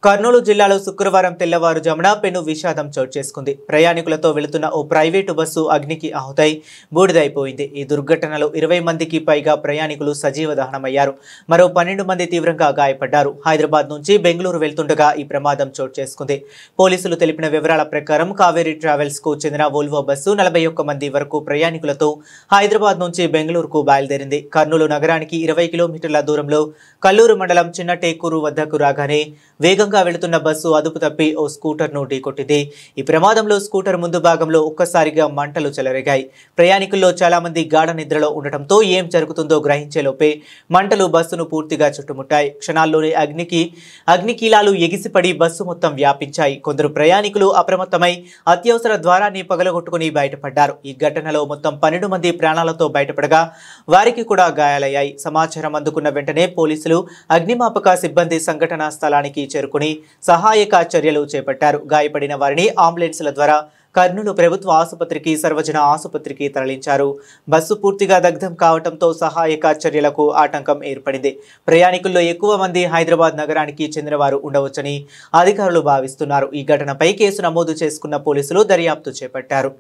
కర్నూలు జిల్లాలో శుక్రవారం తెల్లవారుజామున పెను విషాదం చోటు చేసుకుంది. ప్రయాణికులతో వెళుతున్న ఓ ప్రైవేటు బస్సు అగ్నికి ఆహుతై బూడిదైపోయింది. ఈ దుర్ఘటనలో 20 మందికి పైగా ప్రయాణికులు సజీవ దహనమయ్యారు. మరో 12 మంది తీవ్రంగా గాయపడ్డారు. హైదరాబాద్ నుంచి బెంగళూరు వెళ్తుండగా ఈ ప్రమాదం చోటు చేసుకుంది. పోలీసులు తెలిపిన వివరాల ప్రకారం కావేరీ ట్రావెల్స్ కు చెందిన వోల్వో బస్సు 41 మంది వరకు ప్రయాణికులతో హైదరాబాద్ నుంచి బెంగళూరుకు బయలుదేరింది. కర్నూలు నగరానికి 20 కిలోమీటర్ల దూరంలో కల్లూరు మండలం చిన్న టేకూరు వద్దకు రాగానే వేగంగా వెళుతున్న బస్సు అదుపు తప్పి ఓ స్కూటర్ ను ఢీకొట్టింది. ఈ ప్రమాదంలో స్కూటర్ ముందు భాగంలో ఒక్కసారిగా మంటలు చెలరేగాయి. ప్రయాణికుల్లో చాలా మంది గాఢ నిద్రలో ఉండటంతో ఏం జరుగుతుందో గ్రహించేలోపే మంటలు బస్సును పూర్తిగా చుట్టుముట్టాయి. క్షణాల్లోనే అగ్నికీలాలు ఎగిసిపడి బస్సు మొత్తం వ్యాపించాయి. కొందరు ప్రయాణికులు అప్రమత్తమై అత్యవసర ద్వారాన్ని పగలగొట్టుకుని బయటపడ్డారు. ఈ ఘటనలో మొత్తం 12 మంది ప్రాణాలతో బయటపడగా వారికి కూడా గాయాలయ్యాయి. సమాచారం అందుకున్న వెంటనే పోలీసులు, అగ్నిమాపక సిబ్బంది సంఘటనా స్థలానికి చేరుకుని సహాయక చర్యలు చేపట్టారు. గాయపడిన వారిని అంబులెన్స్ల ద్వారా కర్నూలు ప్రభుత్వ ఆసుపత్రికి, సర్వజన ఆసుపత్రికి తరలించారు. బస్సు పూర్తిగా దగ్ధం కావడంతో సహాయక చర్యలకు ఆటంకం ఏర్పడింది. ప్రయాణికుల్లో ఎక్కువ మంది హైదరాబాద్ నగరానికి చెందిన వారు ఉండవచ్చని అధికారులు భావిస్తున్నారు. ఈ ఘటనపై కేసు నమోదు చేసుకున్న పోలీసులు దర్యాప్తు చేపట్టారు.